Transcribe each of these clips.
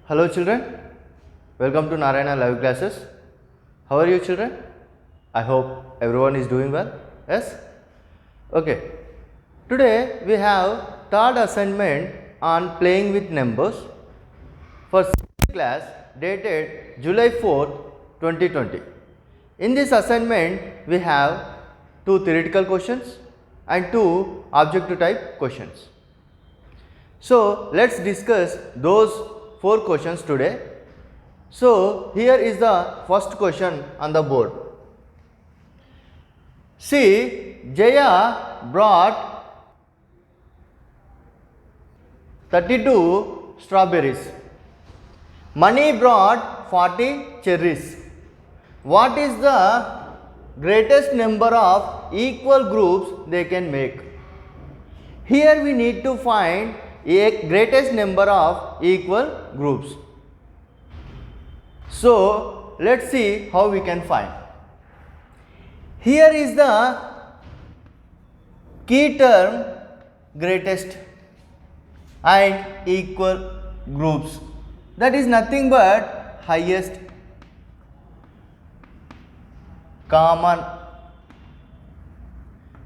Hello children, welcome to Narayana live classes. How are you children? I hope everyone is doing well. Yes? Okay. Today we have third assignment on playing with numbers for 6th class dated July 4th, 2020. In this assignment we have 2 theoretical questions and 2 objective type questions. So let's discuss those 4 questions today. So here is the first question on the board. See, Jaya brought 32 strawberries. Mani brought 40 cherries. What is the greatest number of equal groups they can make? Here we need to find a greatest number of equal groups. So let's see how we can find. Here is the key term greatest and equal groups. That is nothing but highest common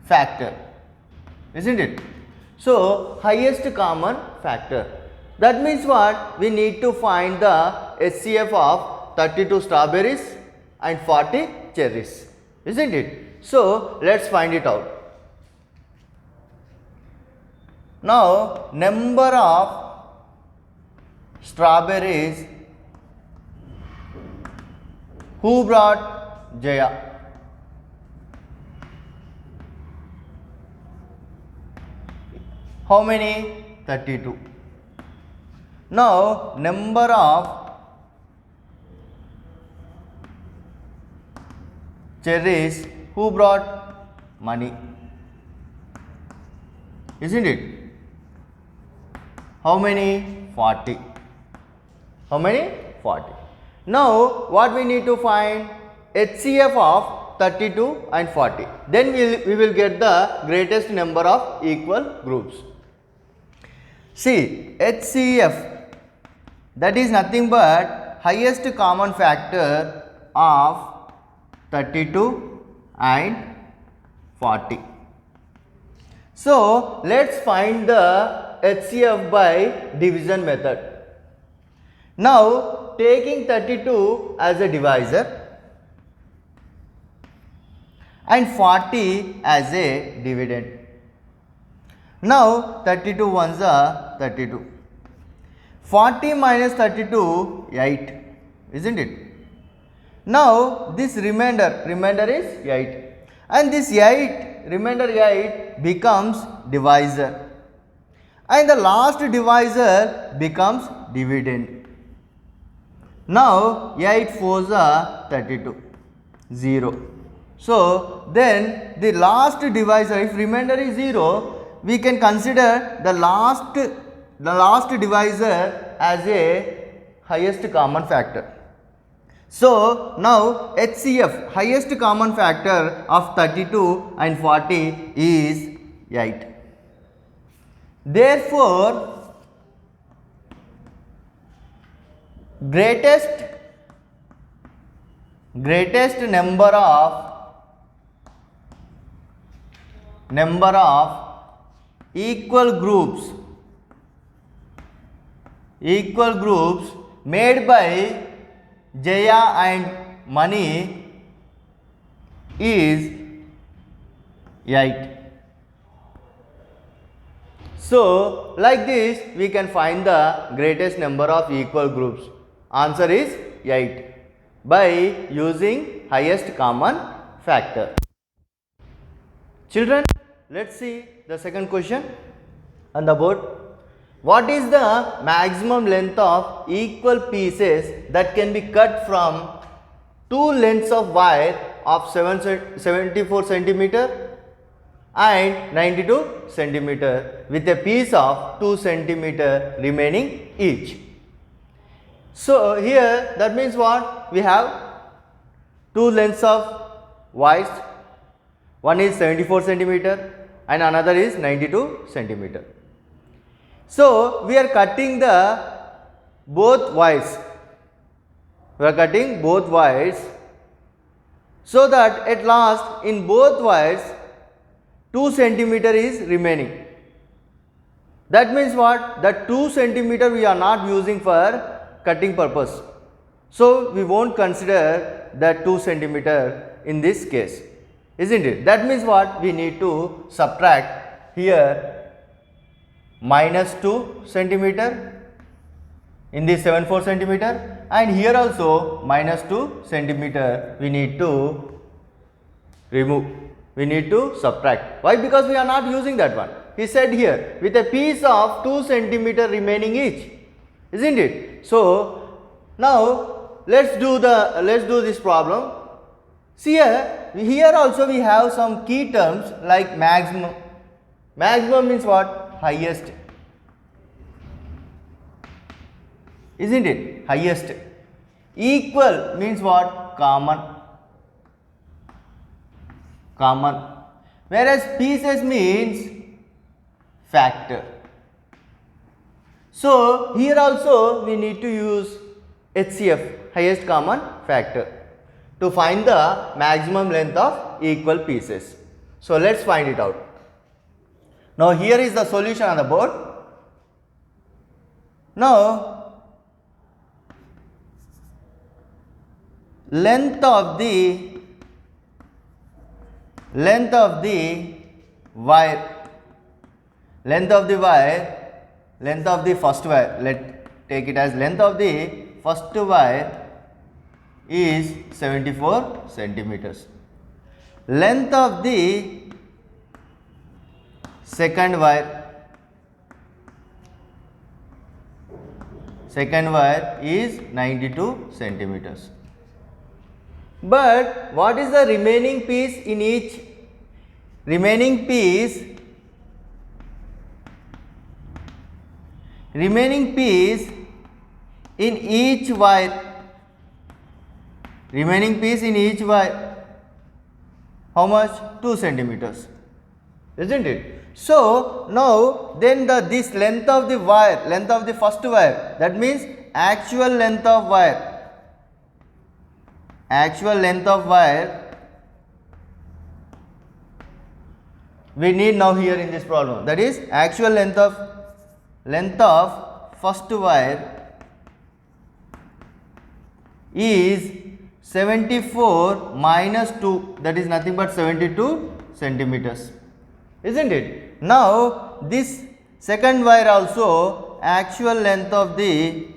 factor, isn't it? So highest common factor. That means what? We need to find the HCF of 32 strawberries and 40 cherries, isn't it? So let's find it out. Now number of strawberries who brought Jaya? How many? 32. Now number of cherries who brought Mani? Isn't it? How many? 40. How many? 40. Now what we need to find? HCF of 32 and 40. Then we will get the greatest number of equal groups. See, HCF, that is nothing but highest common factor of 32 and 40. So let's find the HCF by division method. Now taking 32 as a divisor and 40 as a dividend. Now 32 ones are 32. 40 minus 32, 8, isn't it? Now this remainder is 8, and this 8, remainder 8 becomes divisor, and the last divisor becomes dividend. Now 8 4s are 32, 0. So then the last divisor, if remainder is 0, we can consider the last divisor as a highest common factor. So now HCF, highest common factor of 32 and 40 is 8. Therefore greatest number of equal groups made by Jaya and Mani is 8. So like this we can find the greatest number of equal groups. Answer is 8 by using highest common factor. Children, let's see the second question on the board. What is the maximum length of equal pieces that can be cut from two lengths of wire of 74 centimeter and 92 centimeter with a piece of 2 centimeter remaining each? So here that means what? We have two lengths of wires. One is 74 centimeter and another is 92 centimeter. So we are cutting the both wires. We are cutting both wires so that at last in both wires 2 centimeter is remaining. That means what? That 2 centimeter we are not using for cutting purpose. So we won't consider that 2 centimeter in this case, isn't it? That means what? We need to subtract here minus 2 centimeter in this 74 centimeter, and here also minus 2 centimeter we need to remove. We need to subtract. Why? Because we are not using that one. He said here with a piece of 2 centimeter remaining each, isn't it? So now let's do this problem. See here also we have some key terms like maximum. Maximum means what? Highest, isn't it? Highest. Equal means what? Common. Common. Whereas pieces means factor. So here also we need to use HCF, highest common factor, to find the maximum length of equal pieces. So let's find it out. Now here is the solution on the board. Now length of the wire, length of the first wire, let take it as length of the first wire is 74 centimeters. Length of the second wire is 92 centimeters. But what is the remaining piece in each? Remaining piece in each wire. Remaining piece in each wire. How much? 2 centimeters. Isn't it? So now then this length of the wire, length of the first wire, that means actual length of wire. Actual length of wire we need now here in this problem. That is actual length of first wire is 74 minus 2, that is nothing but 72 centimeters, isn't it? Now this second wire also actual length of the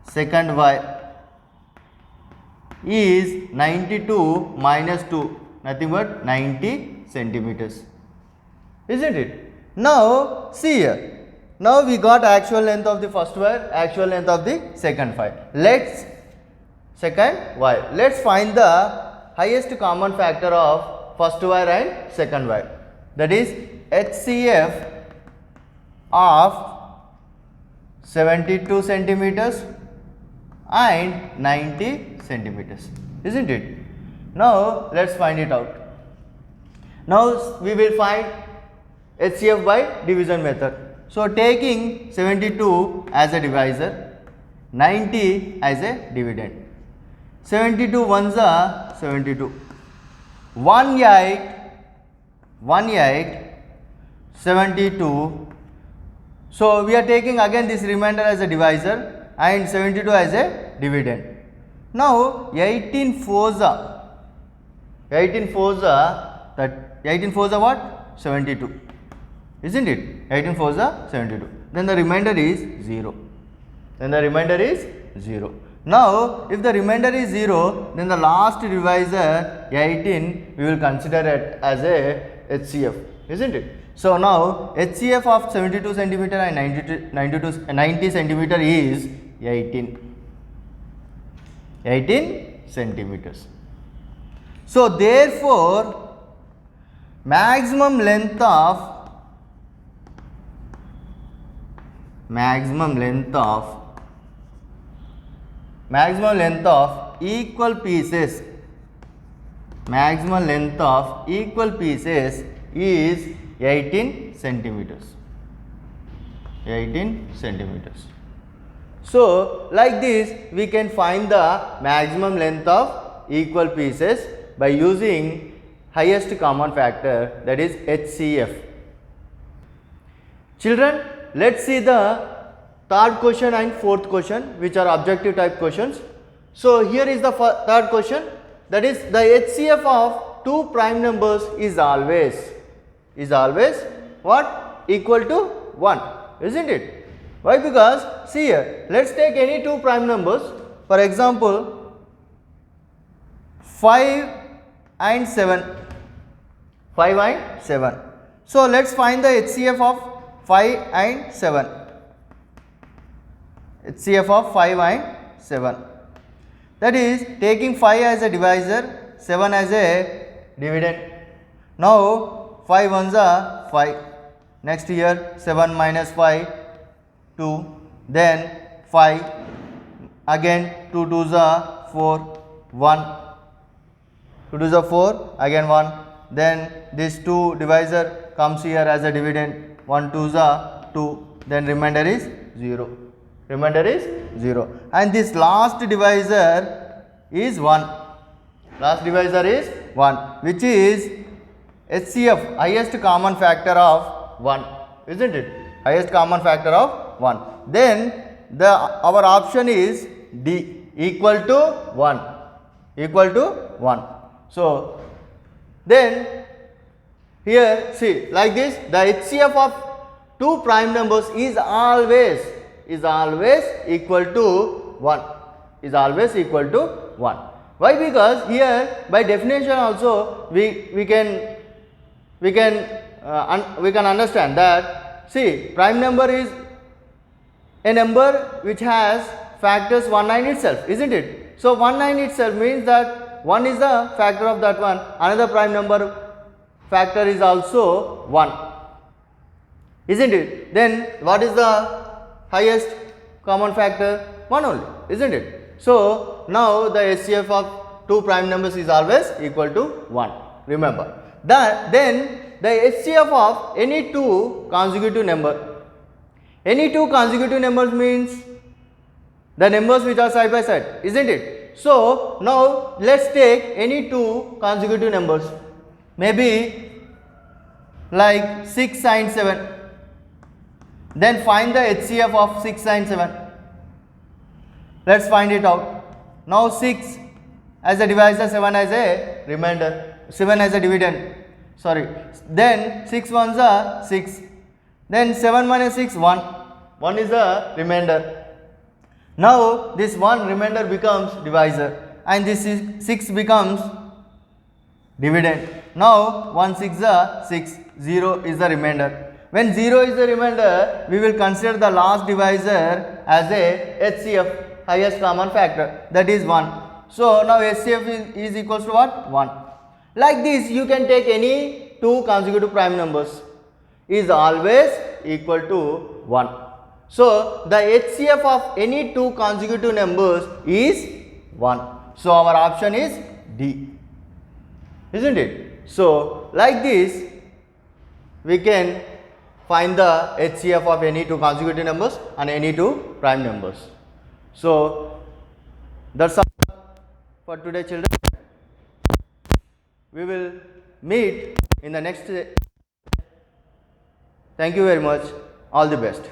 second wire is 92 minus 2, nothing but 90 centimeters, isn't it? Now see here, now we got actual length of the first wire, actual length of the second wire. Let's find the highest common factor of first wire and second wire, that is HCF of 72 centimeters and 90 centimeters, isn't it? Now let's find it out. Now we will find HCF by division method. So taking 72 as a divisor, 90 as a dividend. 72 ones are 72. 18 72. So we are taking again this remainder as a divisor and 72 as a dividend. Now 18 fours are what? 72, isn't it? 18 fours are 72. Then the remainder is 0. Now if the remainder is 0, then the last divisor 18 we will consider it as a HCF, isn't it? So now HCF of 72 centimeter and 90 centimeter is 18 centimeters. So therefore maximum length of equal pieces maximum length of equal pieces is 18 centimeters. 18 centimeters. So, like this we can find the maximum length of equal pieces by using highest common factor, that is HCF. Children, let's see the third question and fourth question, which are objective type questions. So, here is the third question, that is the HCF of two prime numbers is always what? Equal to 1, isn't it? Why? Because see here, let's take any two prime numbers, for example 5 and 7. 5 and 7. So, let's find the HCF of 5 and 7. HCF of 5 and 7. That is taking 5 as a divisor, 7 as a dividend. Now 5 ones are 5. Next here 7 minus 5, 2. Then 5. Again 2 twos are 4, 1. 2 twos are 4. Again 1. Then this 2 divisor comes here as a dividend. 1 twos are 2. Then remainder is 0. Remainder is 0. And this last divisor is 1. Last divisor is 1, which is HCF, highest common factor of 1, isn't it? Highest common factor of 1. Then our option is D, equal to 1. Equal to 1. So then here see, like this the HCF of two prime numbers is always equal to 1. Is always equal to 1. Why? Because here by definition also we can understand that, see, prime number is a number which has factors 1 9 itself, isn't it? So 1 9 itself means that 1 is the factor of that one, another prime number factor is also 1, isn't it? Then what is the highest common factor? 1 only, isn't it? So now the HCF of two prime numbers is always equal to 1. Remember that. Then the HCF of any two consecutive number. Any two consecutive numbers means the numbers which are side by side, isn't it? So now let's take any two consecutive numbers, maybe like 6 and 7. Then find the HCF of 6 and 7. Let's find it out. Now 6 as a divisor, 7 as a remainder, 7 as a dividend. Sorry. Then 6 ones are 6. Then 7 minus 6, 1. 1 is the remainder. Now this 1 remainder becomes divisor, and this 6 becomes dividend. Now 1 6 is 6, 0 is the remainder. When 0 is the remainder, we will consider the last divisor as a HCF, highest common factor, that is 1. So now HCF is equals to what? 1. Like this you can take any two consecutive prime numbers, is always equal to 1. So the HCF of any two consecutive numbers is 1. So our option is D, isn't it? So like this we can find the HCF of any two consecutive numbers and any two prime numbers. So that's all for today, children. We will meet in the next day. Thank you very much. All the best.